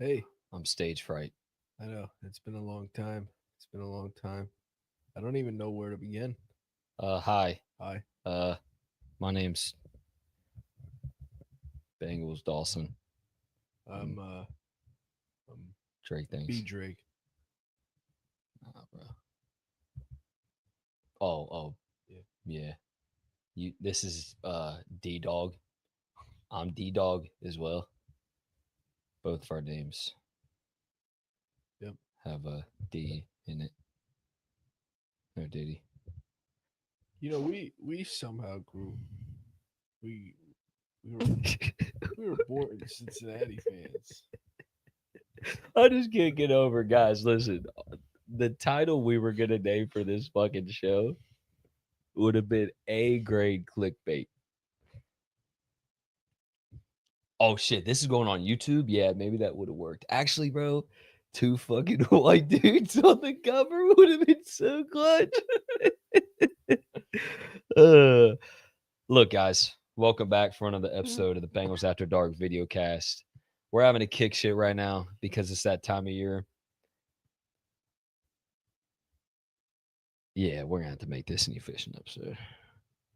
Hey, I'm stage fright. I know it's been a long time. It's been a long time. I don't even know where to begin. Hi. Hi, Uh, my name's Bengals Dawson. I'm I'm uh I'm Drake B things. Drake. Bro. Oh, Yeah. yeah. You. This is D Dog. I'm D Dog as well. Both of our names Yep. have a D in it. No Diddy. We somehow grew. We we were we were born Cincinnati fans. I just can't get over, guys. Listen, the title we were gonna name for this fucking show would have been A grade clickbait. Oh shit, this is going on YouTube? Yeah, maybe that would have worked. Actually, bro, two fucking white dudes on the cover would have been so clutch. uh, Look, guys, welcome back for another episode of the Bengals After Dark video cast. We're having a kick shit right now because it's that time of year. Yeah, we're gonna have to make this an efficient episode.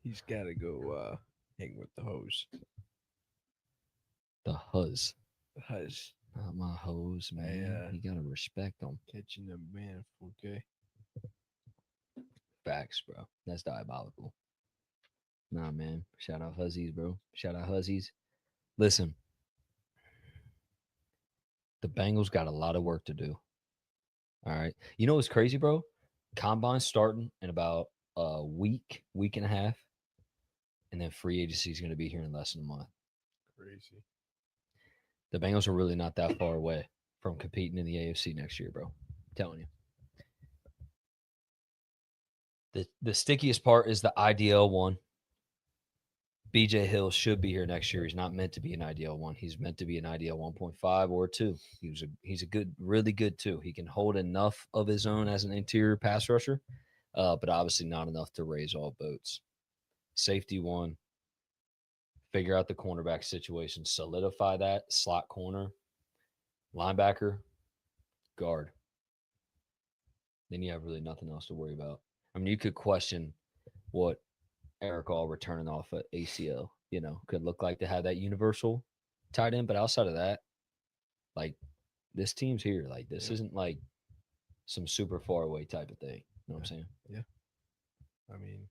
He's got to go hang with the hose. The huzz, The hose. not my hose, I man. You gotta respect them. catching them man. Okay. Facts, bro. That's diabolical. Nah, man. Shout out Huzzies, bro. Shout out Huzzies. Listen, the Bengals got a lot of work to do. All right. You know what's crazy, bro? Combine's starting in about a week and a half, and then free agency is going to be here in less than a month. Crazy. The Bengals are really not that far away from competing in the AFC next year, bro. I'm telling you. The stickiest part is the IDL one. BJ Hill should be here next year. He's not meant to be an IDL one. He's meant to be an IDL 1.5 or 2. He's a good, really good 2. He can hold enough of his own as an interior pass rusher, but obviously not enough to raise all boats. Safety one, figure out the cornerback situation, solidify that slot corner, linebacker, guard. Then you have really nothing else to worry about. I mean, you could question what Eric All returning off at ACL, could look like to have that universal tight end, but outside of that, like this team's here. Like this Yeah. isn't like some super far away type of thing. You know what I'm Yeah. saying? Yeah. I mean,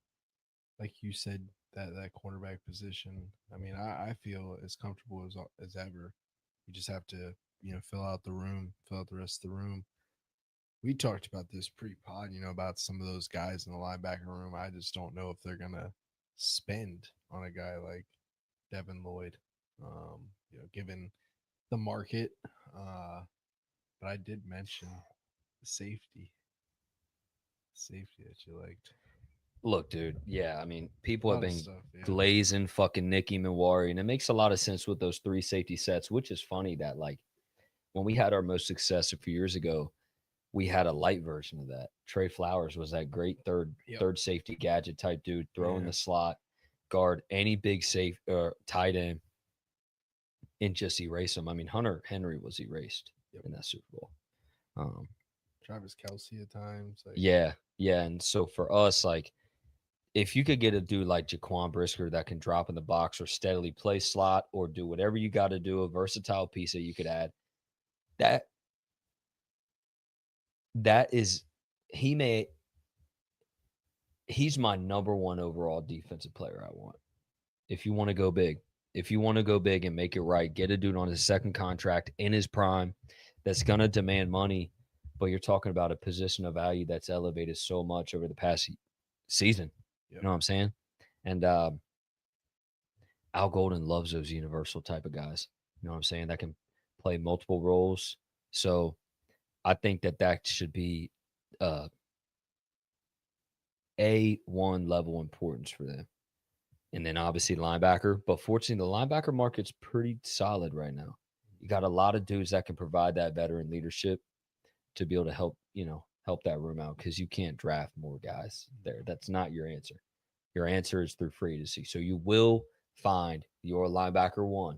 like you said, that cornerback position. I mean, I feel as comfortable as ever. You just have to fill out the room, fill out the rest of the room. We talked about this pre-pod, about some of those guys in the linebacker room. I just don't know if they're gonna spend on a guy like Devin Lloyd. Given the market. But I did mention the safety that you liked. Look, dude. Yeah, I mean, A people have lot of been stuff. Yeah. glazing fucking Nicky Minwari, and it makes a lot of sense with those three safety sets. Which is funny that like when we had our most success a few years ago, we had a light version of that. Trey Flowers was that great Yep. third safety gadget type dude, throw in Yeah. the slot, guard any big safe or tight end, and just erase them. I mean, Hunter Henry was erased Yep. in that Super Bowl. Um, Travis Kelsey at times. Like, yeah, yeah, and so for us, like, if you could get a dude like Jaquan Brisker that can drop in the box or steadily play slot or do whatever you got to do, a versatile piece that you could add, that that is he may he's my number one overall defensive player I want. If you want to go big, if you want to go big and make it right, get a dude on his second contract in his prime that's going to demand money, but you're talking about a position of value that's elevated so much over the past season. You yep. know what I'm saying? And Al Golden loves those universal type of guys. You know what I'm saying? That can play multiple roles. So I think that should be uh, A1 level importance for them. And then obviously linebacker. But fortunately, the linebacker market's pretty solid right now. You got a lot of dudes that can provide that veteran leadership to be able to help that room out because you can't draft more guys there. That's not your answer. Your answer is through free agency. So you will find your linebacker one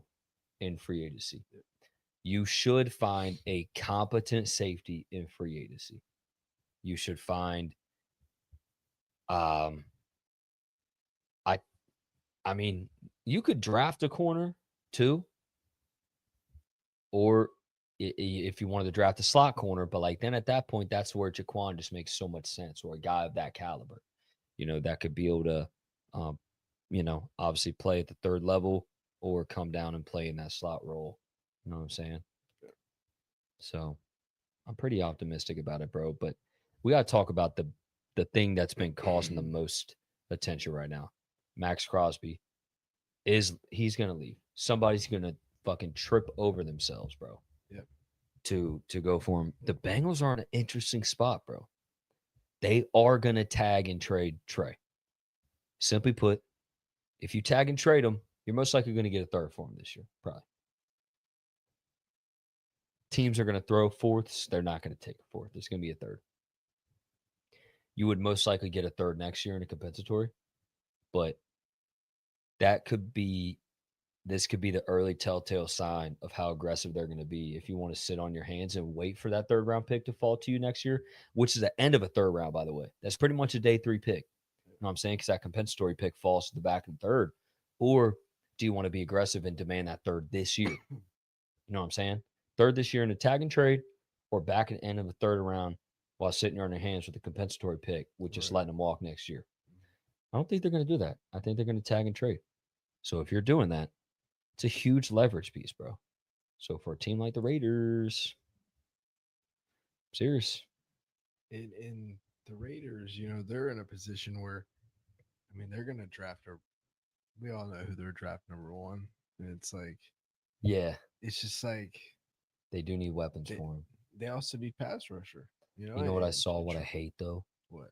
in free agency. You should find a competent safety in free agency. You should find um I I mean, you could draft a corner too, or if you wanted to draft a slot corner, but like then at that point, that's where Jaquan just makes so much sense, or a guy of that caliber, that could be able to, um, obviously play at the third level or come down and play in that slot role. You know what I'm saying? So I'm pretty optimistic about it, bro. But we got to talk about the thing that's been causing the most attention right now. Max Crosby he's gonna leave. Somebody's gonna fucking trip over themselves, bro. Yep. To go for him. The Bengals are in an interesting spot, bro. They are gonna tag and trade Trey. Simply put, if you tag and trade him, you're most likely going to get a third for him this year, probably. Teams are going to throw fourths. They're not going to take a fourth. It's going to be a third. You would most likely get a third next year in a compensatory, but that could be this could be the early telltale sign of how aggressive they're going to be if you want to sit on your hands and wait for that third round pick to fall to you next year, which is the end of a third round, by the way. That's pretty much a day 3 pick. You know what I'm saying? Because that compensatory pick falls to the back of the third. Or do you want to be aggressive and demand that third this year? You know what I'm saying? Third this year in a tag and trade, or back at the end of the third round while sitting on their hands with a compensatory pick with just letting them walk next year. I don't think they're going to do that. I think they're going to tag and trade. So if you're doing that, it's a huge leverage piece, bro. So for a team like the Raiders, serious. In the Raiders, they're in a position where, I mean, they're going to draft a. We all know who their draft number one, and it's like, Yeah, it's just like they do need weapons they for him. they also need pass rusher. You know what I And saw? What I hate though? what?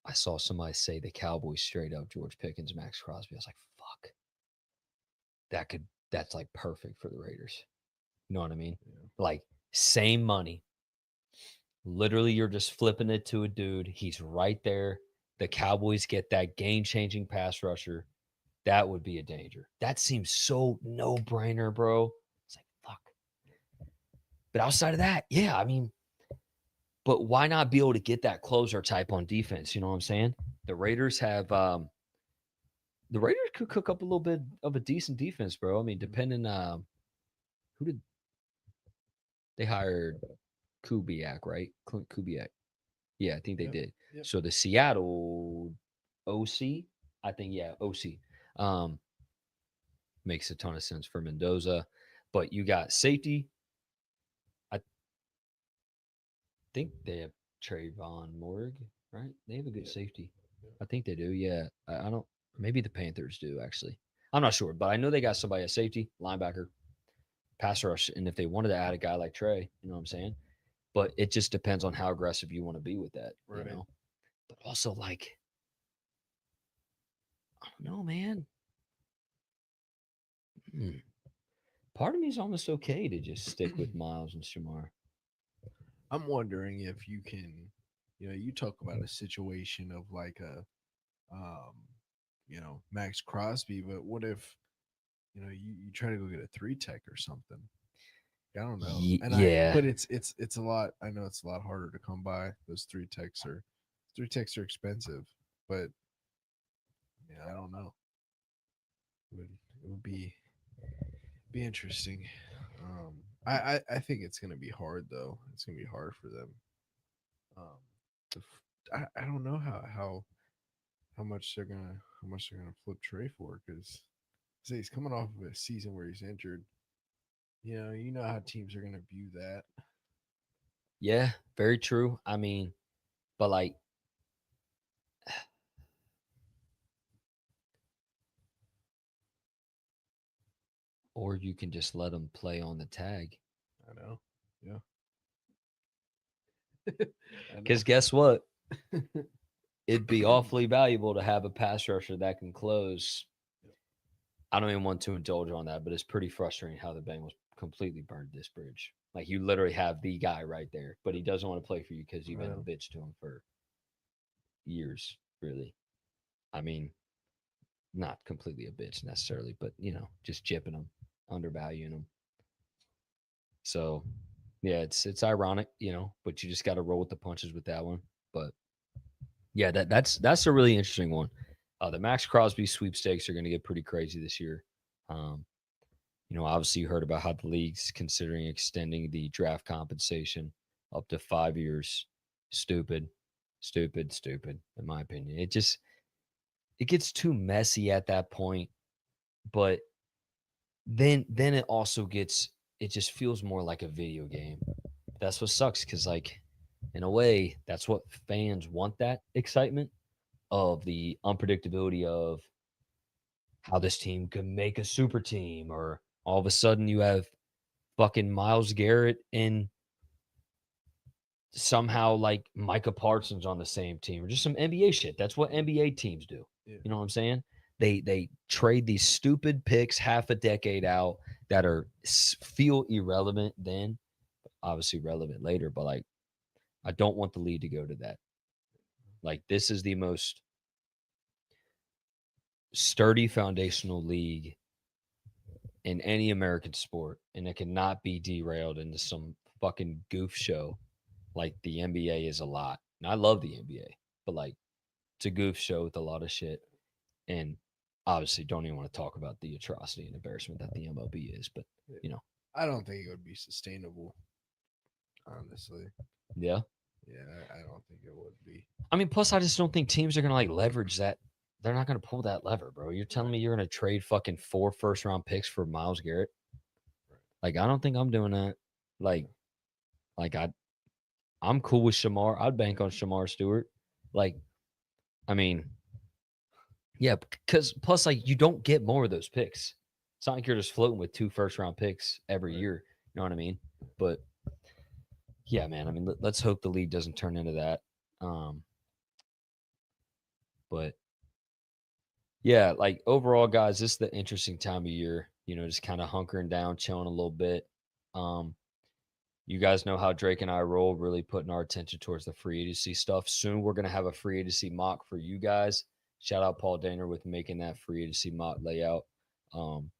I saw somebody say the Cowboys straight up George Pickens, Max Crosby. I was like, fuck. That's like perfect for the Raiders. You know what I mean? Yeah. Like same money. Literally, you're just flipping it to a dude. He's right there. The Cowboys get that game-changing pass rusher. That would be a danger. That seems so no-brainer, bro. It's like, fuck. But outside of that, yeah, I mean, but why not be able to get that closer type on defense? You know what I'm saying? The Raiders have the Raiders could cook up a little bit of a decent defense, bro. I mean, depending who did they hired Kubiak, right? Clint Kubiak. Yeah, I think they Yep. did. Yep. So the Seattle OC, I think, yeah, OC. Um, makes a ton of sense for Mendoza. But you got safety. I think they have Trayvon Morg, right? They have a good Yep. safety. Yep. I think they do. Yeah. I don't, maybe the Panthers do, actually. I'm not sure, but I know they got somebody at safety, linebacker, pass rush. And if they wanted to add a guy like Trey, you know what I'm saying? But it just depends on how aggressive you want to be with that, Right. But also, like, I don't know, man. Hmm. Part of me is almost okay to just stick with Miles and Shamar. I'm wondering if you can, you talk about a situation of like um, Max Crosby, but what if, you try to go get a 3 tech or something? I don't know. Yeah, But it's a lot. I know it's a lot harder to come by. Those 3 techs are expensive, but yeah, I don't know. It would be interesting. I think it's gonna be hard though. It's gonna be hard for them. Um, I don't know how much they're gonna flip Trey for because he's coming off of a season where he's injured. You know how teams are gonna view that. yeah, very true. I mean, but like, or you can just let them play on the tag. I know. Yeah. I know. Because guess what? It'd be awfully valuable to have a pass rusher that can close. I don't even want to indulge on that, but it's pretty frustrating how the Bengals completely burned this bridge. Like you literally have the guy right there, but he doesn't want to play for you because you've been a bitch to him for years, really. I mean, not completely a bitch necessarily, but just jipping him, undervaluing him. So yeah, it's ironic, but you just got to roll with the punches with that one. But yeah, that's a really interesting one. The Max Crosby sweepstakes are going to get pretty crazy this year. Um, obviously you heard about how the league's considering extending the draft compensation up to 5 years. Stupid, stupid, stupid. In my opinion, it gets too messy at that point. But then it just feels more like a video game. That's what sucks because like in a way that's what fans want, that excitement of the unpredictability of how this team could make a super team, or all of a sudden you have fucking Miles Garrett and somehow like Micah Parsons on the same team, or just some NBA shit. That's what NBA teams do. Yeah. You know what I'm saying? They trade these stupid picks half a decade out that feel irrelevant then, obviously relevant later, but like I don't want the league to go to that. Like this is the most sturdy foundational league in any American sport, and it cannot be derailed into some fucking goof show like the NBA is a lot. And I love the NBA, but like it's a goof show with a lot of shit. And obviously, don't even want to talk about the atrocity and embarrassment that the MLB is. But I don't think it would be sustainable, honestly. yeah. Yeah, I don't think it would be. I mean, plus I just don't think teams are gonna like leverage that. They're not gonna pull that lever, bro. You're telling me you're gonna trade fucking 4 first-round picks for Miles Garrett? Right. Like, I don't think I'm doing that. Like, like I'm cool with Shamar. I'd bank on Shamar Stewart. Like, I mean, yeah, because plus, like, you don't get more of those picks. It's not like you're just floating with 2 first-round picks every Right. year. You know what I mean? But yeah, man. I mean, let's hope the league doesn't turn into that. But yeah, like overall, guys, this is the interesting time of year. Just kind of hunkering down, chilling a little bit. Um, you guys know how Drake and I roll, really putting our attention towards the free agency stuff. Soon we're gonna have a free agency mock for you guys. Shout out Paul Daner with making that free agency mock layout, um,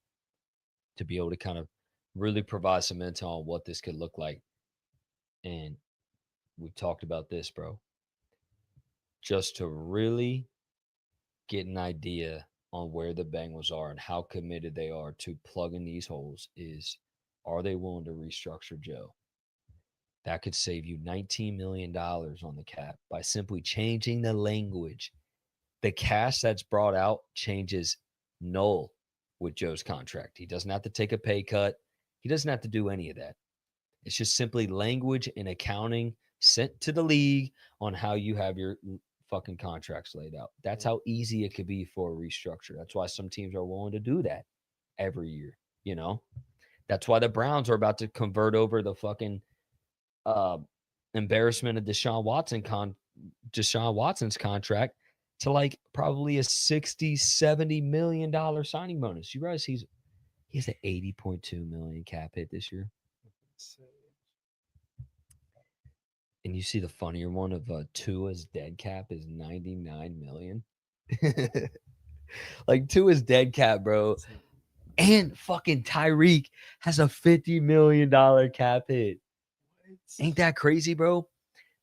to be able to kind of really provide some intel on what this could look like. And we've talked about this, bro. Just to really get an idea on where the Bengals are and how committed they are to plugging these holes is, are they willing to restructure Joe? That could save you $19 million on the cap by simply changing the language. The cash that's brought out changes null with Joe's contract. He doesn't have to take a pay cut. He doesn't have to do any of that. It's just simply language and accounting sent to the league on how you have your fucking contracts laid out. That's how easy it could be for a restructure. That's why some teams are willing to do that every year. That's why the Browns are about to convert over the fucking uh, embarrassment of Deshaun Watson's contract to like probably a 60-70 million dollar signing bonus. You realize he has an 80.2 million cap hit this year. And you see the funnier one of Tua's dead cap is 99 million. Like Tua's dead cap, bro. And fucking Tyreek has a $50 million cap hit. Ain't that crazy, bro?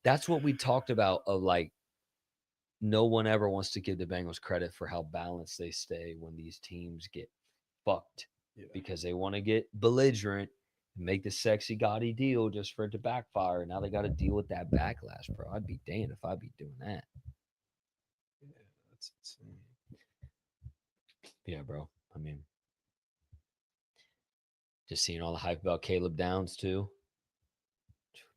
That's what we talked about of like, no one ever wants to give the Bengals credit for how balanced they stay when these teams get fucked, because they want to get belligerent and make the sexy gaudy deal just for it to backfire. Now they got to deal with that backlash, bro. I'd be damned if I'd be doing that. Yeah, that's insane. Yeah, bro. I mean, just seeing all the hype about Caleb Downs too.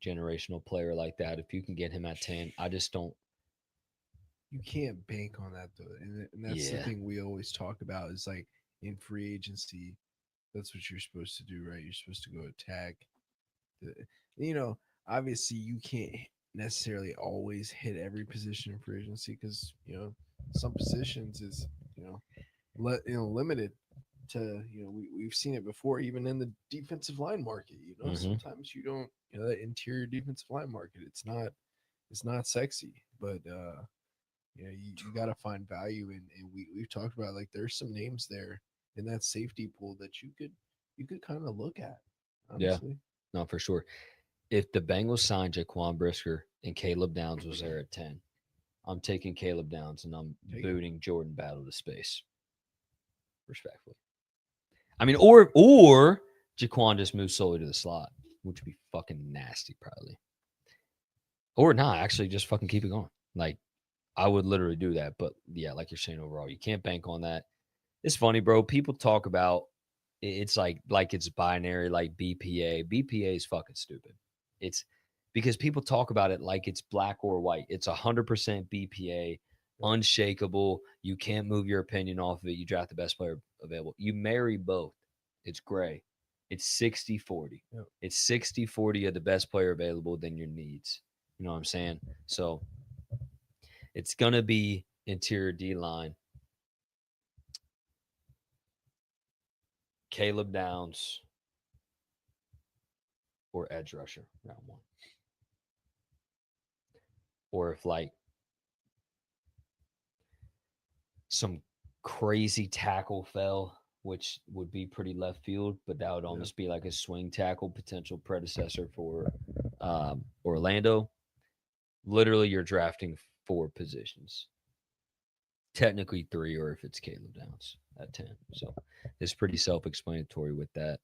Generational player like that. If you can get him at 10, I just don't. You can't bank on that though, and that's the Yeah. thing we always talk about is like in free agency, that's what you're supposed to do, right? You're supposed to go attack. The, you know, obviously you can't necessarily always hit every position in free agency because some positions is limited to we've seen it before even in the defensive line market. Mm-hmm. Sometimes you don't that interior defensive line market. It's not sexy, but you got to find value in, and we've talked about like there's some names there in that safety pool that you could kind of look at Yeah. honestly. not for sure. If the Bengals signed Jaquan Brisker and Caleb Downs was there at 10, I'm taking Caleb Downs and I'm Take him. booting Jordan Battle to space. Respectfully. I mean, or Jaquan just moves solely to the slot, which would be fucking nasty, probably. Or not, actually, just fucking keep it going. Like, I would literally do that. But yeah, like you're saying, overall, you can't bank on that. It's funny, bro. People talk about it's like it's binary, like BPA. BPA is fucking stupid. It's because people talk about it like it's black or white. It's 100% BPA, Yep. unshakable. You can't move your opinion off of it. You draft the best player available. You marry both. It's gray. It's 60-40. Yep. It's 60-40 of the best player available than your needs. You know what I'm saying? So it's going to be interior D line. Caleb Downs or edge rusher round one. Or if like some crazy tackle fell, which would be pretty left field, but that would Yeah. almost be like a swing tackle potential predecessor for Orlando. Literally, you're drafting 4 positions. Technically 3, or if it's Caleb Downs at 10. So it's pretty self explanatory with that.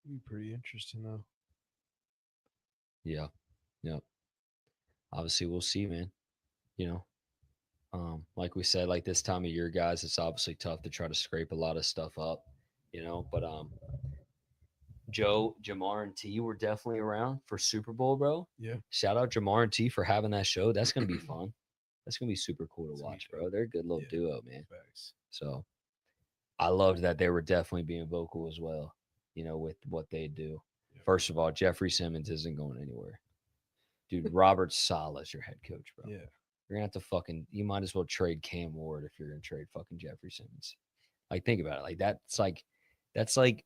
Be pretty interesting though. Yeah. Yeah. Obviously, we'll see, man. You know, like we said, like this time of year, guys, it's obviously tough to try to scrape a lot of stuff up, but Joe, Jamar, and T were definitely around for Super Bowl, bro. Yeah. Shout out Jamar and T for having that show. That's gonna be fun. That's gonna be super cool to It's gonna be watch, dope. bro. They're a good little Yeah. duo, man. Facts. So I loved that they were definitely being vocal as well, with what they do. Yep. First of all, Jeffrey Simmons isn't going anywhere. Dude, Robert Sala is your head coach, bro. Yeah. You're gonna have to you might as well trade Cam Ward if you're gonna trade fucking Jeffrey Simmons. Like, think about it. Like that's like that's like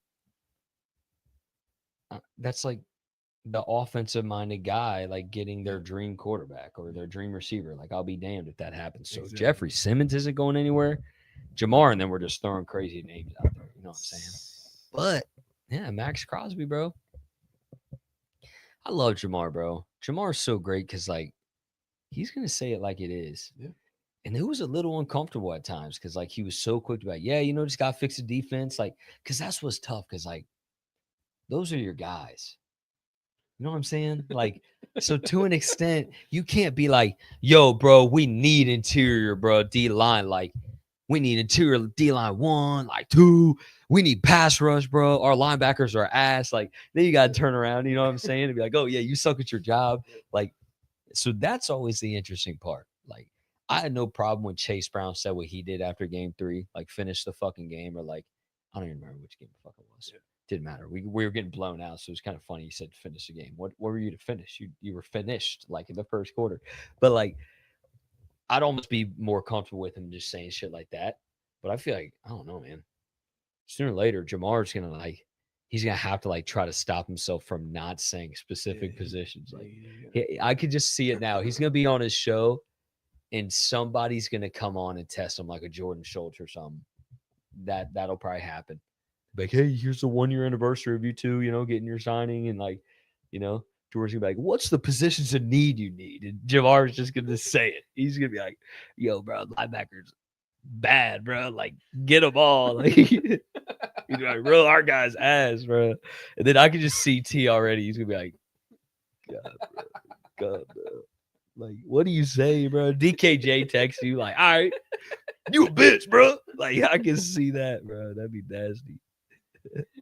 the offensive minded guy like getting their Yeah. dream quarterback or their dream receiver. Like, I'll be damned if that happens. So if Exactly. Jeffrey Simmons isn't going anywhere, Jamar, and then we're just throwing crazy names out there. You know what I'm saying? But yeah, Max Crosby, bro. I love Jamar, bro. Jamar's so great because like he's gonna say it like it is. Yeah. And it was a little uncomfortable at times because like he was so quick to be like, yeah, just gotta fix the defense. Like, because that's what's tough, because like those are your guys. You know what I'm saying? Like, so to an extent, you can't be like, yo, bro, we need interior, bro, D line. Like, we need interior D line 1, like 2. We need pass rush, bro. Our linebackers are ass. Like, then you got to turn around, you know what I'm saying? And be like, oh, yeah, you suck at your job. Like, so that's always the interesting part. Like, I had no problem when Chase Brown said what he did after game 3, like, finish the fucking game, or like, I don't even remember which game the fuck it was. Yeah. Didn't matter. We were getting blown out, so it was kind of funny. He said finish the game. What were you to finish? You were finished like in the first quarter. But like, I'd almost be more comfortable with him just saying shit like that. But I feel like, I don't know, man. Sooner or later, Jamar's gonna like he's gonna have to like try to stop himself from not saying specific Yeah. positions. Like, Yeah. I could just see it now. He's gonna be on his show, and somebody's gonna come on and test him like a Jordan Schultz or something. That'll probably happen. Like, hey, here's the 1 year anniversary of you two, getting your signing, and like, George's gonna be like, what's the positions of need you need? And Jamar's just gonna say it. He's gonna be like, yo, bro, linebackers bad, bro. Like, get them all. Like, he's like, bro, our guy's ass, bro. And then I can just see T already. He's gonna be like, God, bro, God, bro. Like, what do you say, bro? DKJ texts you like, all right, you a bitch, bro. Like, I can see that, bro. That'd be nasty.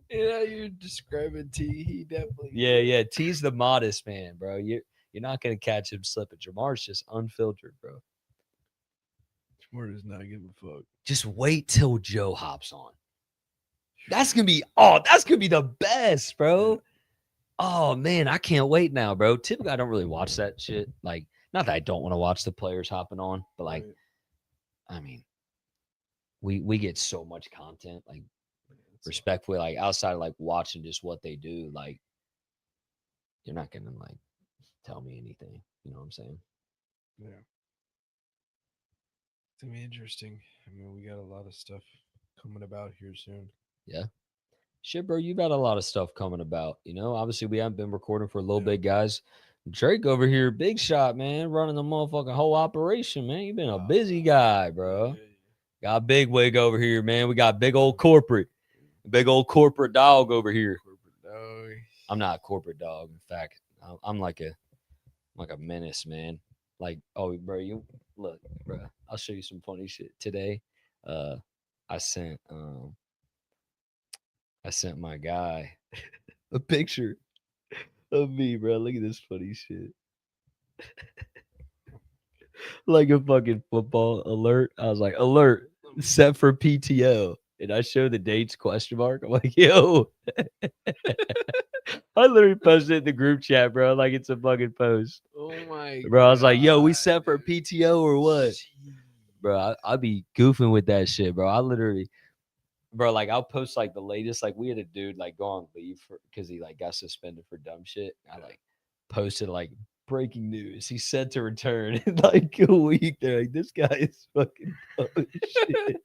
Yeah, you're describing T. He definitely. Yeah. T's the modest man, bro. You're not gonna catch him slipping. Jamar's just unfiltered, bro. Jamar does not give a fuck. Just wait till Joe hops on. That's gonna be the best, bro. Oh man, I can't wait now, bro. Typically, I don't really watch that shit. Like, not that I don't want to watch the players hopping on, but like, Right. I mean, we get so much content, like, It's respectfully, like outside of like watching just what they do, like, you're not gonna like tell me anything. You know what I'm saying? Yeah. It's gonna be interesting. I mean, we got a lot of stuff coming about here soon. Yeah. Shit, bro, you've had a lot of stuff coming about. Obviously we haven't been recording for a little Yeah. bit, guys. Drake over here, big shot, man, running the motherfucking whole operation, man. You've been a busy guy, bro. Yeah. Got big wig over here, man. We got big old corporate dog over here. Corporate dog. I'm not a corporate dog. In fact, I'm like a menace, man. Like, oh, bro, you look, bro. I'll show you some funny shit today. Uh, I sent my guy a picture of me, bro. Look at this funny shit. Like a fucking football alert. I was like, alert, set for PTO. And I show the dates question mark. I'm like, yo. I literally posted it in the group chat, bro. Like it's a fucking post. Oh my Bro, I was like, yo, we God. set for PTO or what? Jeez. Bro, I be goofing with that shit, bro. I literally, bro, like I'll post like the latest. Like we had a dude like go on leave because he like got suspended for dumb shit. I like posted like breaking news. He said to return in like a week. They're like, this guy is fucking dumb as shit.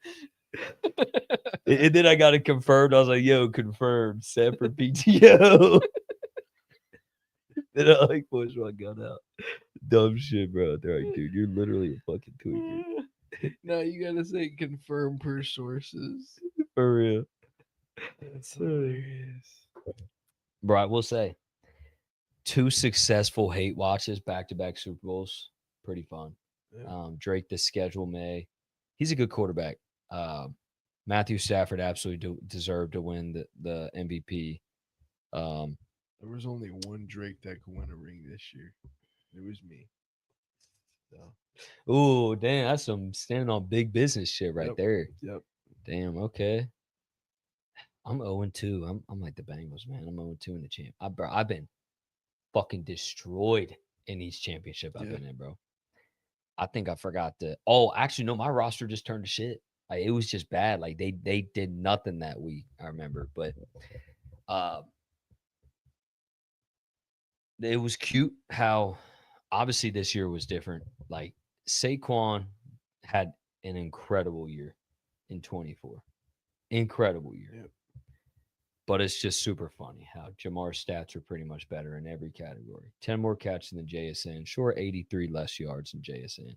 And then I got it confirmed. I was like, yo, confirmed, set for PTO. Then I like push my gun out. Dumb shit, bro. They're like, dude, you're literally a fucking tweaker. No, you gotta say confirm per sources. For real. That's hilarious. Bro, I will say, 2 successful hate watches back-to-back Super Bowls. Pretty fun. Yeah. Drake, the schedule may. He's a good quarterback. Matthew Stafford absolutely deserved to win the MVP. There was only one Drake that could win a ring this year. It was me. So, Oh, damn, that's some standing on big business shit right Yep. there. Yep. Damn, okay. I'm 0-2. I'm like the Bengals, man. I'm 0-2 in the champ. Bro, I've been fucking destroyed in each championship I've Yeah. been in, bro. I think I forgot to. Oh, actually, no, my roster just turned to shit. Like it was just bad. Like they did nothing that week. I remember, but it was cute how obviously this year was different. Like Saquon had an incredible year in 24. Incredible year. Yep. But it's just super funny how Jamar's stats are pretty much better in every category. 10 more catches than JSN. Sure, 83 less yards than JSN.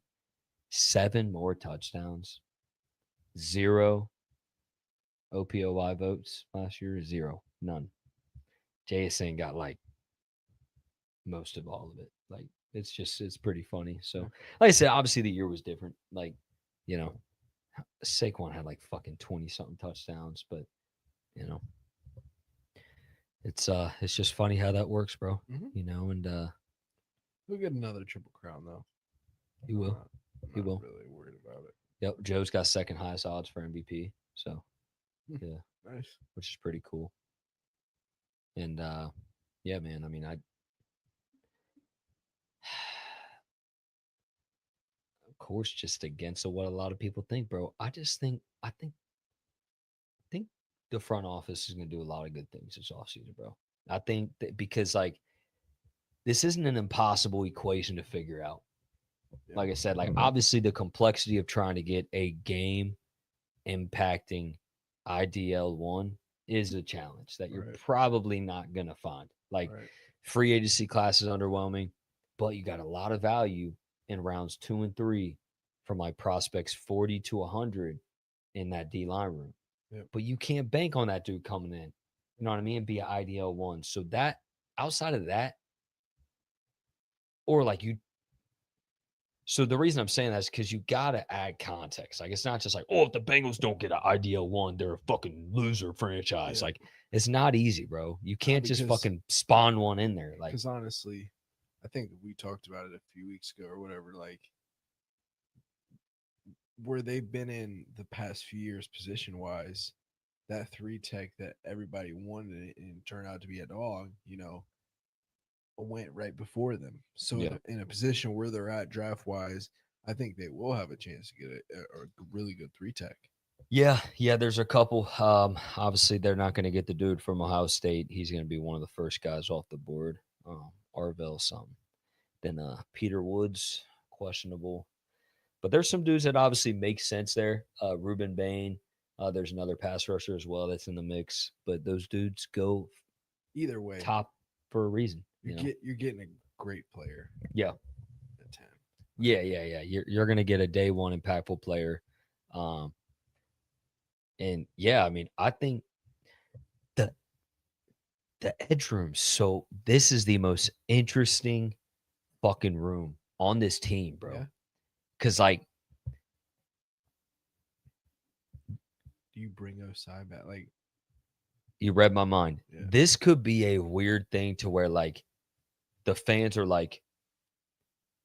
7 more touchdowns. 0 OPOY votes last year. 0. None. JSN got like most of all of it. Like it's pretty funny. So like I said, obviously the year was different. Like, Saquon had like fucking 20 something touchdowns, but you know, it's just funny how that works, bro. Mhm. And He'll get another triple crown though. he will. I'm He not will. really worried about it. Yep. Joe's got second highest odds for MVP. So Hmm. yeah, Nice. which is pretty cool. And yeah, man. I mean, of course just against what a lot of people think, bro. I think the front office is gonna do a lot of good things this offseason, bro. I think that because like this isn't an impossible equation to figure out. Yeah. Like I said, like obviously the complexity of trying to get a game impacting IDL1 is a challenge that you're Right. probably not gonna find. Like Right. free agency class is underwhelming, but you got a lot of value in rounds 2 and 3 from like prospects 40 to 100 in that D line room. Yep. But you can't bank on that dude coming in. You know what I mean? And be an IDL1. So that outside of that, or like you so the reason I'm saying that is because you gotta add context. Like it's not just like, oh, if the Bengals don't get an IDL1, they're a fucking loser franchise. Yeah. Like it's not easy, bro. You can't just because- fucking spawn one in there. Like Because honestly, I think we talked about it a few weeks ago or whatever. Like where they've been in the past few years, position wise, that 3 tech that everybody wanted and turned out to be a dog. Went right before them. So Yeah. in a position where they're at draft wise, I think they will have a chance to get a really good 3 tech. Yeah, there's a couple. Obviously they're not going to get the dude from Ohio State. He's going to be one of the first guys off the board. Arvell something. Then Peter Woods, questionable. But there's some dudes that obviously make sense there. Ruben Bain, There's another pass rusher as well that's in the mix, but those dudes go Either way, top for a reason. you're getting a great player Yeah, at 10. yeah. You're gonna get a day one impactful player, um, and yeah, I mean, I think the the edge room. So this is the most interesting fucking room on this team, bro. Yeah. Because like, Do you bring Osai back? Like, you read my mind. Yeah. This could be a weird thing to where like the fans are like,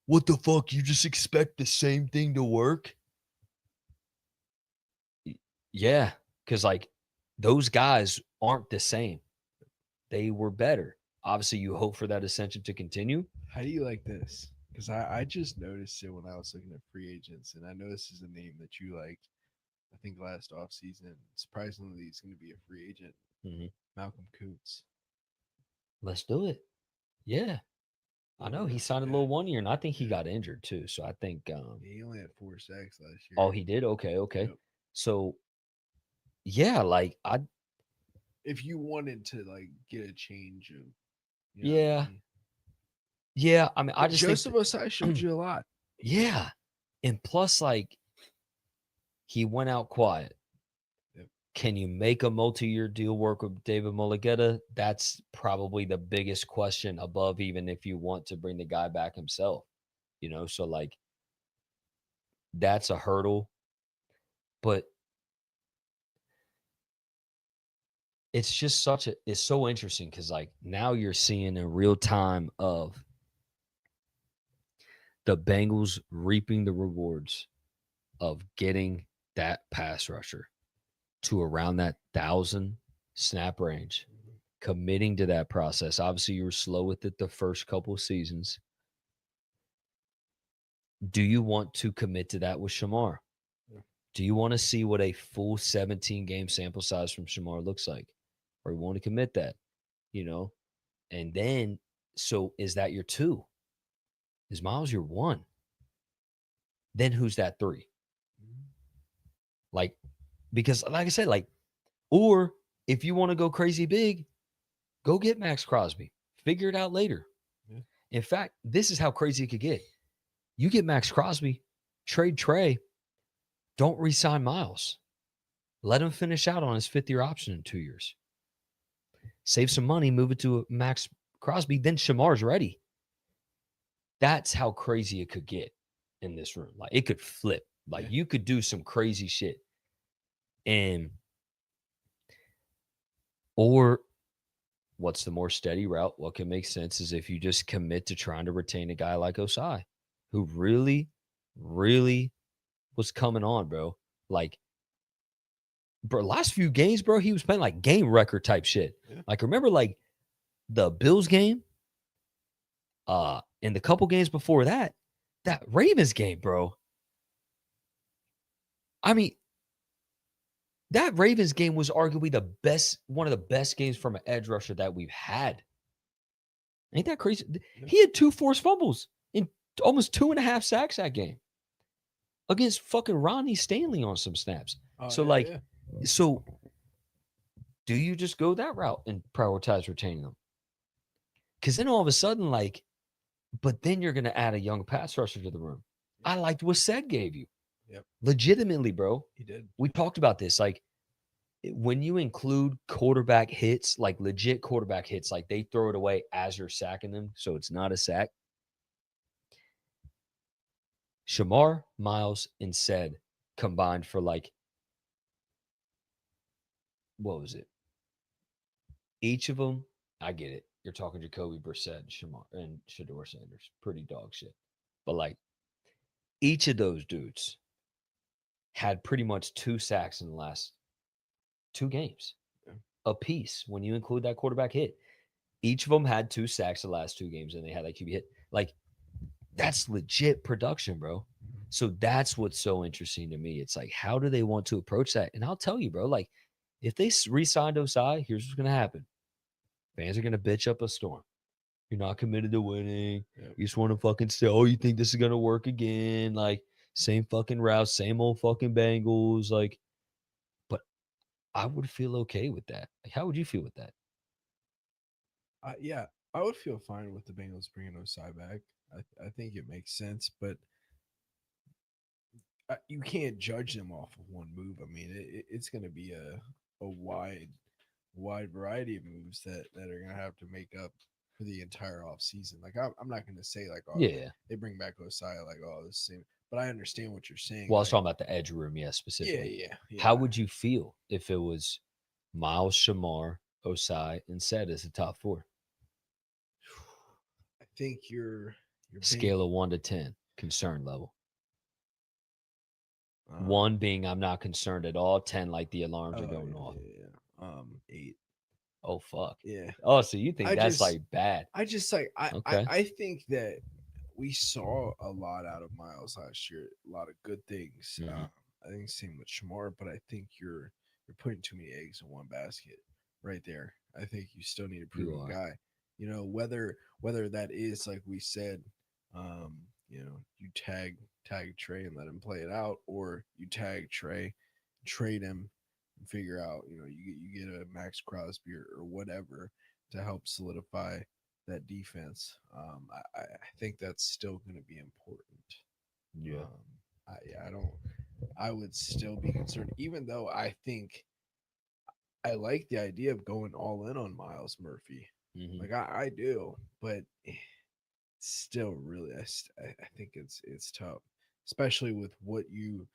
"What the fuck? You just expect the same thing to work?" Yeah, because like those guys aren't the same. They were better. Obviously, you hope for that ascension to continue. how do you like this? Because I just noticed it when I was looking at free agents, and I know this is a name that you liked. I think last offseason. Surprisingly, he's going to be a free agent. Mhm. Malcolm Kuntz. Let's do it. Yeah, I know he signed a little 1 year, and I think he got injured too. So I think, He only had 4 sacks last year. oh, he did. Okay. Yep. So yeah, like If you wanted to like get a change of, yeah, yeah. I mean, I But just Joseph think, Osai showed you a lot. yeah, and plus, like he went out quiet. Yep. Can you make a multi-year deal work with David Mulligeta? That's probably the biggest question above even if you want to bring the guy back himself. So like that's a hurdle. But it's just it's so interesting because like now you're seeing in real time of the Bengals reaping the rewards of getting that pass rusher to around that 1,000 snap range, committing to that process. Obviously, you were slow with it the first couple of seasons. Do you want to commit to that with Shamar? Yeah. Do you want to see what a full 17 game sample size from Shamar looks like? Or you want to commit that, And then, so is that your 2? Is Miles your 1? Then who's that 3? Like, because like I said, like, or if you want to go crazy big, go get Max Crosby. Figure it out later. Yeah. In fact, this is how crazy it could get. You get Max Crosby, trade Trey, don't re-sign Miles. Let him finish out on his 5th-year option in 2 years. Save some money, move it to Max Crosby, then Shamar's ready. That's how crazy it could get in this room. Like, it could flip. Like, you could do some crazy shit. Or what's the more steady route? What can make sense is if you just commit to trying to retain a guy like Osai, who really, really was coming on, bro. Like, bro, last few games, bro, he was playing like game record type shit. Yeah. Like, remember like the Bills game? And the couple games before that Ravens game, bro. I mean, that Ravens game was arguably one of the best games from an edge rusher that we've had. Ain't that crazy? Yeah. He had 2 forced fumbles and almost 2.5 sacks that game against fucking Ronnie Stanley on some snaps. So do you just go that route and prioritize retaining them? Because then all of a sudden, like, but then you're going to add a young pass rusher to the room. I liked what Sed gave you. Yep. Legitimately, bro. He did. We talked about this. Like, when you include quarterback hits, like legit quarterback hits, like they throw it away as you're sacking them, so it's not a sack. Shamar, Miles, and Sed combined for like, what was it? Each of them, I get it. You're talking Jacoby Brissett and Shedeur Sanders. Pretty dog shit. But like, each of those dudes had pretty much 2 sacks in the last 2 games. Yeah. A piece when you include that quarterback hit. Each of them had 2 sacks the last 2 games, and they had that QB hit. Like, that's legit production, bro. So that's what's so interesting to me. It's like, how do they want to approach that? And I'll tell you, bro, like, if they re-signed Osai, here's what's going to happen. Fans are going to bitch up a storm. You're not committed to winning. Yep. You just want to fucking say, oh, you think this is going to work again? Like, same fucking route, same old fucking Bengals. Like, but I would feel okay with that. Like, how would you feel with that? Yeah, I would feel fine with the Bengals bringing Osai back. I think it makes sense, but you can't judge them off of one move. I mean, it's going to be a wide variety of moves that are going to have to make up for the entire off season. Like I'm not going to say like, oh, Yeah. they bring back Osai, like, oh, this same, but I understand what you're saying. Well, I was Like, talking about the edge room, yeah, yeah, specifically. yeah. How would you feel if it was Miles, Shamar, Osai, and Said as the top four? I think you're being Scale of 1 to 10, concern level. um, 1 being I'm not concerned at all. 10 like the alarms are oh going off. yeah. 8. Oh fuck. Yeah. Oh, so you think I that's just like bad? I just like Okay. I think that we saw a lot out of Miles last year, a lot of good things. Hmm. I think same with Shamar, but I think you're putting too many eggs in one basket right there. I think you still need a You proven are. guy. You know, whether that is like we said, you tag Trey and let him play it out, or you tag Trey, trade him, and figure out, you get a Max Crosby or whatever to help solidify that defense. I think that's still going to be important. Yeah. I don't. I would still be concerned, even though I think I like the idea of going all in on Miles Murphy. Hmm. Like I do, but still, really, I think it's tough, especially with what you've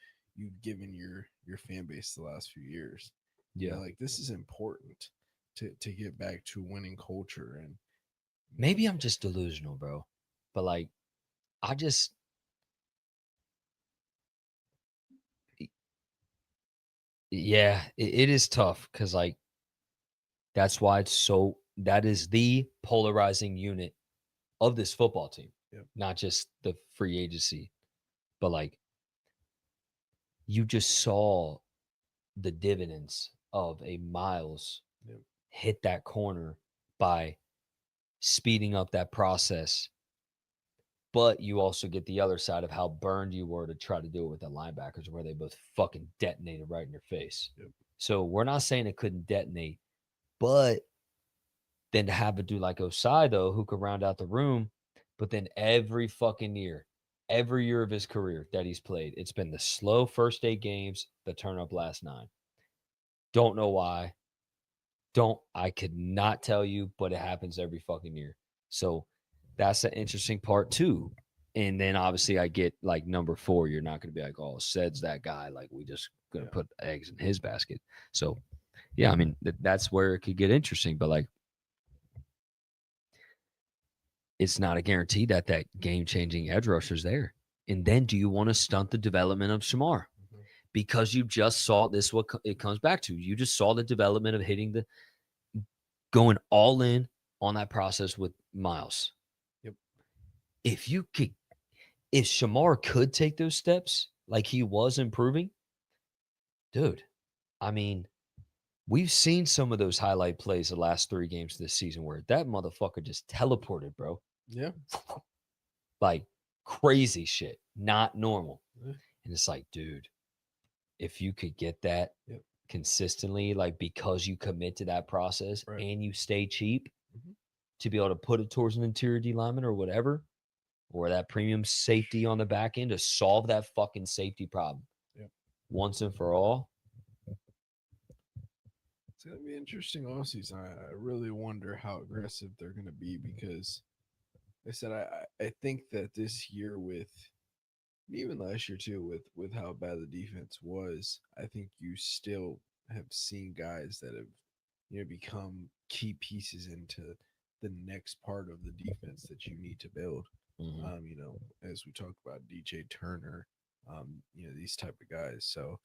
given your fan base the last few years. Yeah. Like this is important to get back to winning culture and you know Maybe I'm just delusional, bro. But like, I just, yeah, it is tough because like that's why it's so. That is the polarizing unit of this football team, Yep, not just the free agency, but like you just saw the dividends of a Miles yep, hit that corner by speeding up that process. But you also get the other side of how burned you were to try to do it with the linebackers, where they both fucking detonated right in your face. yep, So we're not saying it couldn't detonate, but then to have a dude like Osai, though, who could round out the room, but then every year of his career that he's played, it's been the slow first 8 games, the turn up last 9. Don't know why. I could not tell you, but it happens every fucking year. So that's the interesting part too. And then obviously I get like number 4, you're not going to be like, oh, Said's that guy. Like we just going to yeah. put eggs in his basket. So yeah, I mean that's where it could get interesting. But like, it's not a guarantee that that game changing edge rusher's there. And then do you want to stunt the development of Shamar? Mhm. Because you just saw this, what it comes back to. You just saw the development of hitting the going all in on that process with Miles. Yep. If you could, if Shamar could take those steps like he was improving, dude, I mean, we've seen some of those highlight plays the last 3 games this season where that motherfucker just teleported, bro. Yeah. Like crazy shit, not normal. Yeah. And it's like, dude, if you could get that Yep. consistently, like because you commit to that process Right. and you stay cheap Mhm. to be able to put it towards an interior D lineman or whatever, or that premium safety on the back end to solve that fucking safety problem Yep. once and for all. It's gonna be interesting offseason. I really wonder how aggressive they're gonna be because like I said I think that this year with even last year too with how bad the defense was, I think you still have seen guys that have become key pieces into the next part of the defense that you need to build. Mhm. As we talk about DJ Turner, these type of guys. So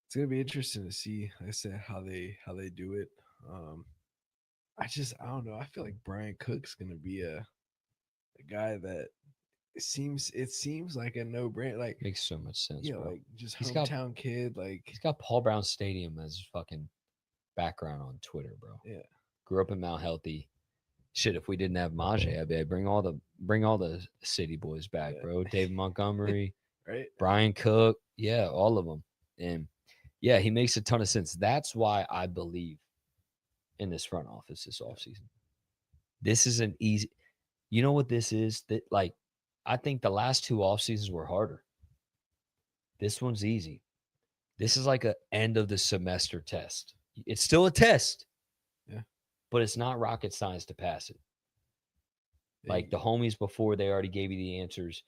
it's gonna be interesting to see, like I said, how they do it. Um, I don't know. I feel like Brian Cook's gonna be a guy that it seems like a no brainer. Like Makes so much sense, yeah, bro. like just He's got hometown kid. Like he's got Paul Brown Stadium as his fucking background on Twitter, bro. yeah, Grew up in Mount Healthy. Shit, if we didn't have Majay, I'd be like, bring all the city boys back, bro. yeah, David Montgomery, right. Brian Cook, yeah, all of them. And Yeah, he makes a ton of sense. That's why I believe in this front office this offseason. This is an easy. You know what this is? That like, I think the last two off seasons were harder. This one's easy. This is like a end of the semester test. It's still a test, Yeah. but it's not rocket science to pass it. Like Hey, the homies before, they already gave you the answers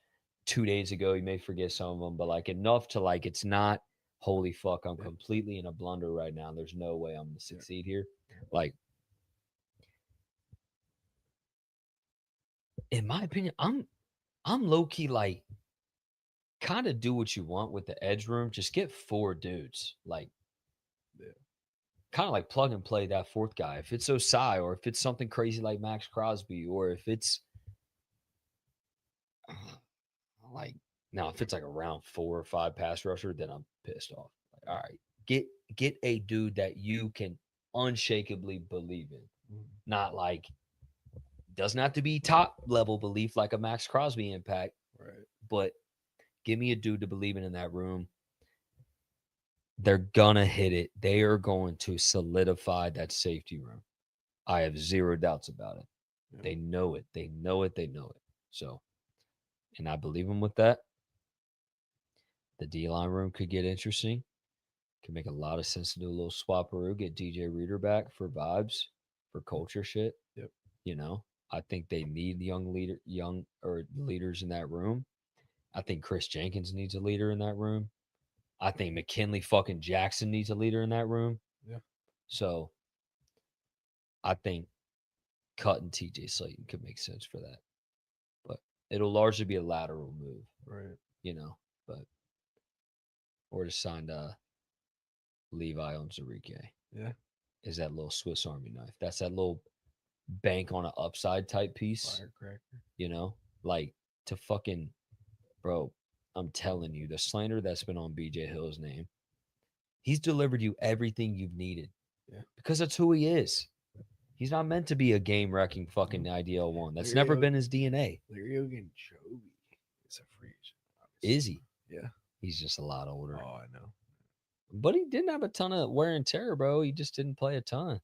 2 days ago. You may forget some of them, but like enough to like it's not holy fuck. I'm yeah, completely in a blunder right now. There's no way I'm going to yeah, succeed here. Like in my opinion, I'm low key like kind of do what you want with the edge room. Just get four dudes. Like yeah, kind of like plug and play that fourth guy. If it's Osai or if it's something crazy like Max Crosby or if it's like now if it's like a round 4 or 5 pass rusher, then I'm pissed off. Like, all right, get a dude that you can unshakably believe in. mhm, Not like doesn't have to be top level belief like a Max Crosby impact, right. but give me a dude to believe in that room. They're gonna hit it. They are going to solidify that safety room. I have zero doubts about it. Yeah, They know it. They know it. They know it. So, and I believe them with that. The D line room could get interesting. Could make a lot of sense to do a little swapperoo, get DJ Reader back for vibes, for culture shit. yep, You know, I think they need young or leaders in that room. I think Chris Jenkins needs a leader in that room. I think McKinley fucking Jackson needs a leader in that room. yeah, So I think cutting TJ Slayton could make sense for that. But it'll largely be a lateral move, right. you know. But or to sign Levi on Zarike Yeah, is that little Swiss Army knife. That's that little bank on an upside type piece, firecracker. you know? Like to fucking bro, I'm telling you, the slander that's been on BJ Hill's name, he's delivered you everything you've needed Yeah. because that's who he is. He's not meant to be a game wrecking fucking Mhm. IDL one. That's Larry never O- been his DNA. Larry Ogunjobi is a free agent, Is obviously. he? Yeah. He's just a lot older. Oh, I know. But he didn't have a ton of wear and tear, bro. He just didn't play a ton.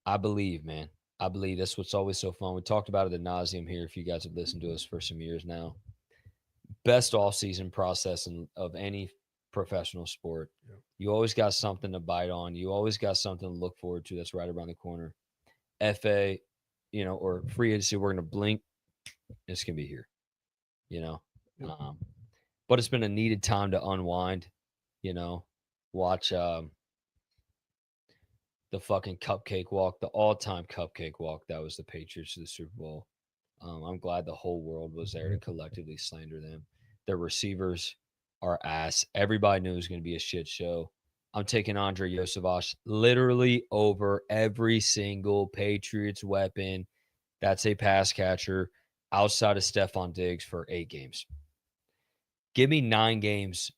I believe, man. I believe that's what's always so fun. We talked about it ad nauseum here. If you guys have listened to us for some years now, best off season process of any professional sport. Yeah. You always got something to bite on. You always got something to look forward to that's right around the corner. FA, or free agency, we're going to blink. It's going to be here, you know. Yep. But it's been a needed time to unwind, you know, watch the fucking cupcake walk, the all time cupcake walk that was the Patriots to the Super Bowl. I'm glad the whole world was there to collectively slander them. Their receivers are ass. Everybody knew it was going to be a shit show. I'm taking Andre Yosevach literally over every single Patriots weapon that's a pass catcher outside of Stephon Diggs for 8 games. Give me 9 games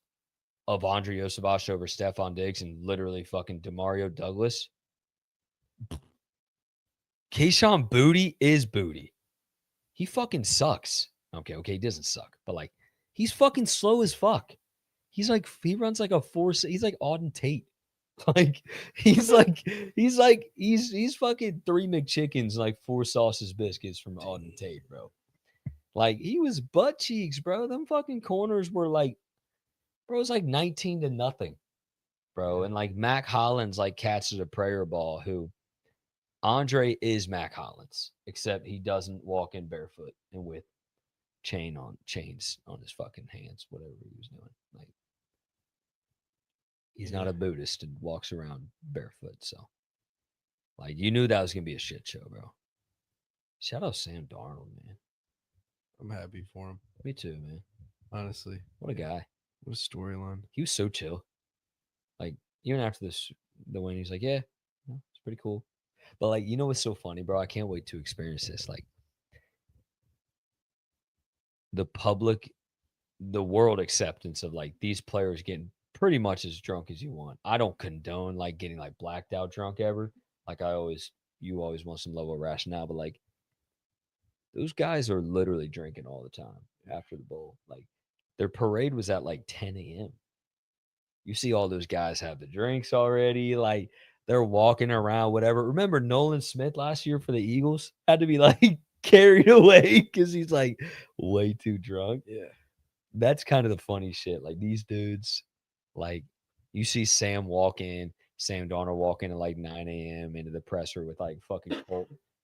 of Andre Yosevach over Stephon Diggs and literally fucking Demario Douglas. Keyshawn Booty is booty. He fucking sucks. Okay, he doesn't suck, but like he's fucking slow as fuck. He's like he runs like a 4. He's like Auden Tate. Like he's fucking 3 McChickens and like 4 sausage biscuits from Auden Tate, bro. Like he was butt cheeks, bro. Them fucking corners were like, bro, it's like 19-0, bro. Yeah. And like Mac Hollins like catches a prayer ball who Andre is Mac Hollins, except he doesn't walk in barefoot and with chains on his fucking hands, whatever he was doing. Like he's not Yeah. a Buddhist and walks around barefoot. So like you knew that was gonna be a shit show, bro. Shout out Sam Darnold, man. I'm happy for him. Me too, man. Honestly. What a guy. What a storyline. He was so chill. Like even after the win, he's like, yeah, it's pretty cool. But like, you know what's so funny, bro? I can't wait to experience this. Like the public, the world acceptance of like these players getting pretty much as drunk as you want. I don't condone like getting like blacked out drunk ever. Like you always want some level of rationale, but like those guys are literally drinking all the time Yeah. after the bowl. Like their parade was at like 10 a.m. You see all those guys have the drinks already, like they're walking around, whatever. Remember Nolan Smith last year for the Eagles had to be like carried away because he's like way too drunk. Yeah. That's kind of the funny shit. Like these dudes, like you see Sam Darnold walk in at like 9 a.m. into the presser with like fucking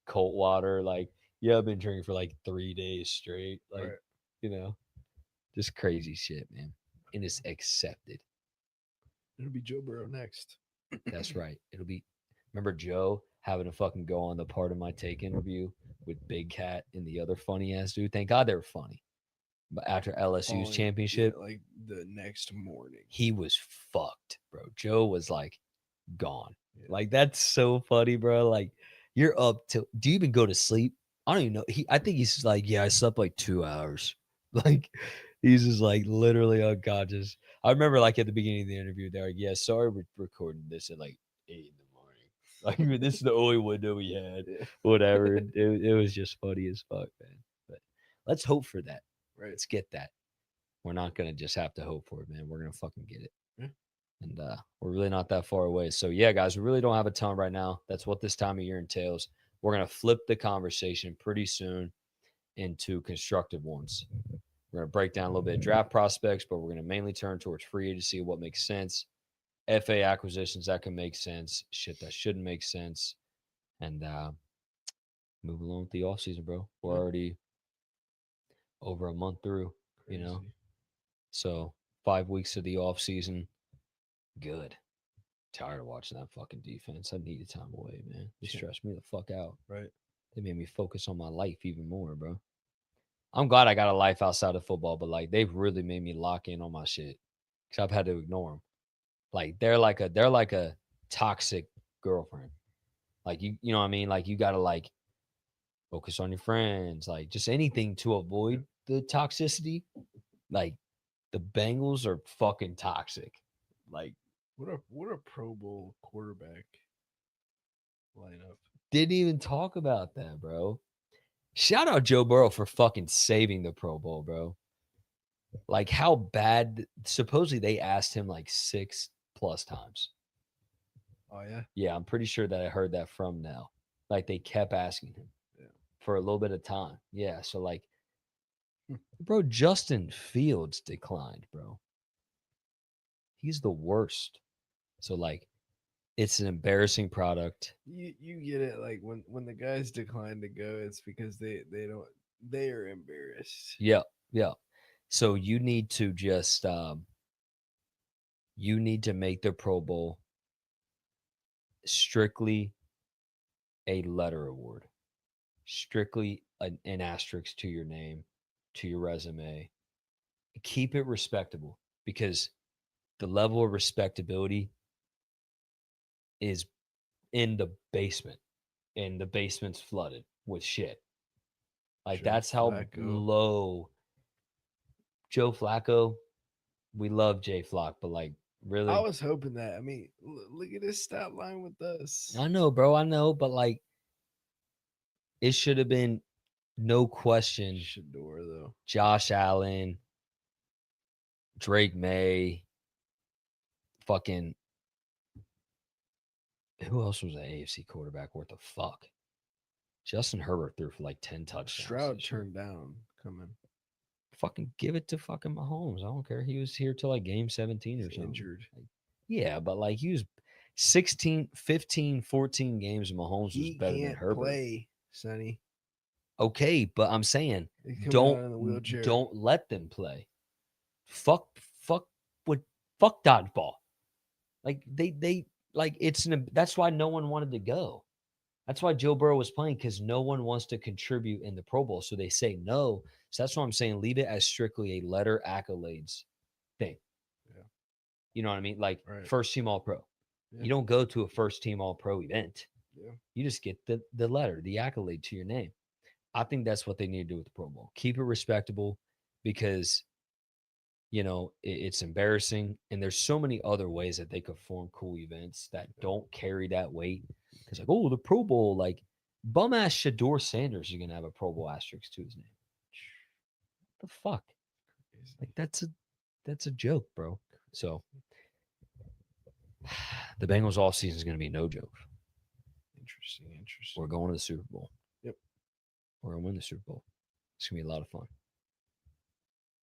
cold water. Like, yeah, I've been drinking for like 3 days straight. Like, Right. you know, just crazy shit, man. And it's accepted. It'll be Joe Burrow next. That's right. It'll be. Remember Joe having to fucking go on the part of my take interview with Big Cat and the other funny ass dude. Thank God they were funny. But after LSU's Yeah, championship, like the next morning. he was fucked, bro. Joe was like gone. Yeah. Like that's so funny, bro. Like you're up till. Do you even go to sleep? I don't even know. I think he's just like, yeah, I slept like 2 hours. Like he's just like literally unconscious. I remember like at the beginning of the interview, they're like, yeah, sorry we're recording this at like 8 in the morning. Like this is the only window we had. Yeah. Whatever. It was just funny as fuck, man. But let's hope for that. Right. Let's get that. We're not gonna just have to hope for it, man. We're gonna fucking get it. Yeah. And we're really not that far away. So yeah, guys, we really don't have a ton right now. That's what this time of year entails. We're gonna flip the conversation pretty soon into constructive ones. We're gonna break down a little bit of draft prospects, but we're gonna mainly turn towards free agency, what makes sense, FA acquisitions that can make sense, shit that shouldn't make sense, and move along with the offseason, bro. We're already over a month through, you know. Crazy. So 5 weeks of the offseason, good. Tired of watching that fucking defense. I needed time away, man. They Yeah. stressed me the fuck out. Right. They made me focus on my life even more, bro. I'm glad I got a life outside of football, but like they've really made me lock in on my shit because I've had to ignore them. Like they're like a toxic girlfriend. Like you know what I mean? Like you gotta like focus on your friends, like just anything to avoid the toxicity. Like the Bengals are fucking toxic. Like What a Pro Bowl quarterback lineup. didn't even talk about that, bro. Shout out Joe Burrow for fucking saving the Pro Bowl, bro. Like how bad supposedly they asked him like 6+ times. Oh yeah. Yeah, I'm pretty sure that I heard that from Nell. Like they kept asking him Yeah. for a little bit of time. Yeah, so like bro, Justin Fields declined, bro. He's the worst. So like it's an embarrassing product. You get it. Like when the guys decline to go, it's because they don't they are embarrassed. Yeah, yeah. So you need to just you need to make the Pro Bowl strictly a letter award, strictly an asterisk to your name, to your resume. Keep it respectable because the level of respectability is in the basement, and the basement's flooded with shit. Like Joe that's how Flacco. low Joe Flacco. We love Jay Flock, but like really, I was hoping that. I mean, look at his stat line with us. I know, bro, I know, but like it should have been no question. Shador though. Josh Allen, Drake May, fucking who else was an AFC quarterback worth a fuck? Justin Herbert threw for like 10 touchdowns. Stroud this year. turned down coming. Fucking give it to fucking Mahomes. I don't care. He was here till like game 17 or He's something. injured. Like, yeah, but like he was 16, 15, 14 games and Mahomes was He better than can't Herbert. play, Sonny. Okay, but I'm saying He's coming don't out in the wheelchair. don't let them play. Fuck what fuck dodgeball. Like they like it's that's why no one wanted to go. That's why Joe Burrow was playing because no one wants to contribute in the Pro Bowl. So they say no. So that's why I'm saying leave it as strictly a letter accolades thing. Yeah. You know what I mean? Like Right. first team all pro. Yeah. You don't go to a first team all pro event. Yeah. You just get the letter, the accolade to your name. I think that's what they need to do with the Pro Bowl. Keep it respectable because you know it's embarrassing and there's so many other ways that they could form cool events that don't carry that weight because like oh the Pro Bowl like bum ass Shador Sanders is gonna have a Pro Bowl asterisk to his name. What the fuck? Crazy. Like that's a joke, bro. So The Bengals offseason is going to be no joke. Interesting. We're going to the Super Bowl. Yep. We're going to win the Super Bowl. It's going to be a lot of fun.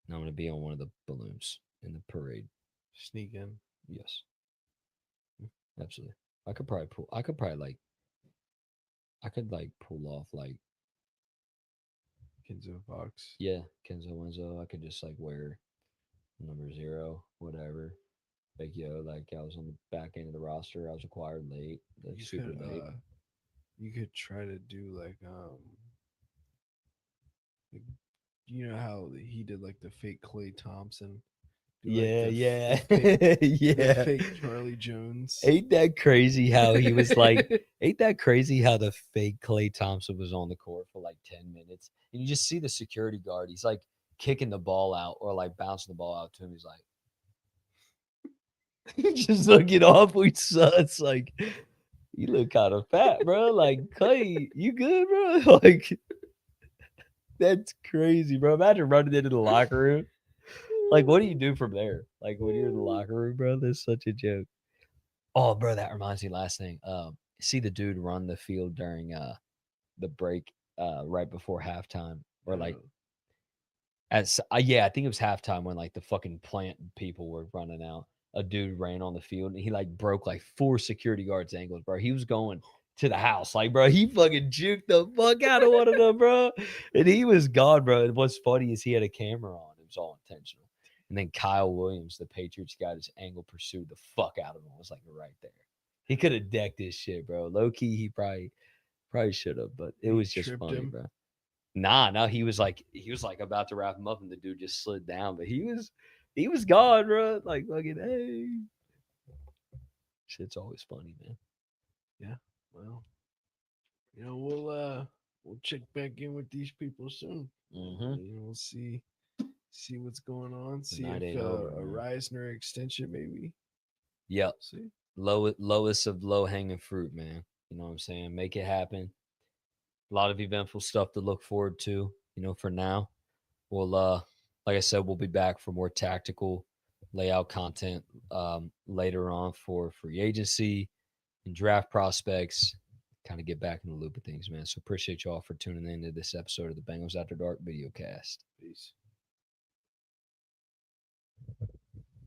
And I'm going to be on one of the balloons in the parade. Sneak in. Yes. Absolutely. I could pull off like, Kenzo Fox. yeah, Kenzo Wenzo. I could just like wear number 0, whatever. Like, like I was on the back end of the roster. I was acquired late, like You super could late. you could try to do like, you know how he did like the fake Clay Thompson, do like Yeah, the yeah, fake the yeah. fake Charlie Jones. Ain't that crazy how he was like, ain't that crazy how the fake Clay Thompson was on the court for like 10 minutes? And you just see the security guard. He's like kicking the ball out or like bouncing the ball out to him. He's like, just looking awfully sus. Like, you look kind of fat, bro. Like, Clay, you good, bro? Like, that's crazy, bro. Imagine running into the locker room. Like, what do you do from there? Like, when you're in the locker room, bro, that's such a joke. Oh, bro, that reminds me. Last thing, see the dude run the field during the break, right before halftime, or like Uh, as yeah, I think it was halftime when like the fucking plant people were running out. A dude ran on the field and he like broke like 4 security guards' ankles, bro. He was going to the house, like, bro, he fucking juked the fuck out of one of them, bro, and he was gone, bro. And what's funny is he had a camera on. It was all intentional. And then Kyle Williams, the Patriots guy, just angle pursued the fuck out of him. Was like right there. He could have decked his shit, bro. Low key, he probably should have, but it he was just tripped funny, him. bro. Nah, no, he was like about to wrap him up, and the dude just slid down, but he was gone, bro. Like fucking hey, shit's always funny, man. Yeah. Well, we'll check back in with these people soon. Mm-hmm. We'll see what's going on. The See night if ain't over, a man. Reisner extension maybe. Yep, See. lowest of low hanging fruit, man. You know what I'm saying? Make it happen. A lot of eventful stuff to look forward to. For now, we'll like I said, we'll be back for more tactical layout content later on for free agency and draft prospects. Kind of get back in the loop of things, man. So appreciate y'all for tuning in to this episode of the Bengals After Dark video cast. Peace.